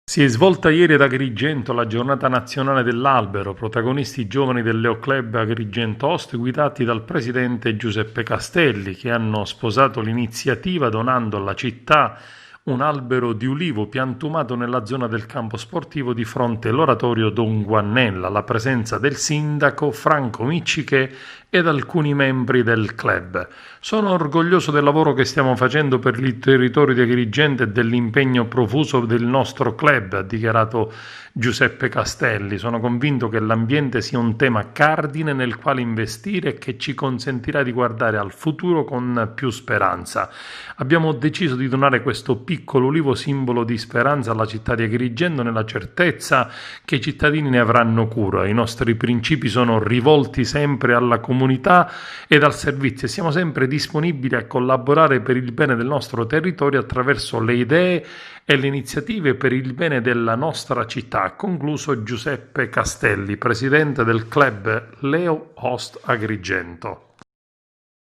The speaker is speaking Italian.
Si è svolta ieri ad Agrigento la giornata nazionale dell'albero, protagonisti i giovani del Leo Club Agrigento Host guidati dal presidente Giuseppe Castelli, che hanno sposato l'iniziativa donando alla città un albero di ulivo piantumato nella zona del campo sportivo di fronte all'oratorio Don Guannella, alla presenza del sindaco Franco Micciche ed alcuni membri del club. Sono orgoglioso del lavoro che stiamo facendo per il territorio di Agrigento e dell'impegno profuso del nostro club, ha dichiarato Giuseppe Castelli. Sono convinto che l'ambiente sia un tema cardine nel quale investire e che ci consentirà di guardare al futuro con più speranza. Abbiamo deciso di donare questo piccolo ulivo simbolo di speranza alla città di Agrigento nella certezza che i cittadini ne avranno cura. I nostri principi sono rivolti sempre alla comunità ed al servizio e siamo sempre disponibili a collaborare per il bene del nostro territorio attraverso le idee e le iniziative per il bene della nostra città, ha concluso Giuseppe Castelli, presidente del club Leo Host Agrigento.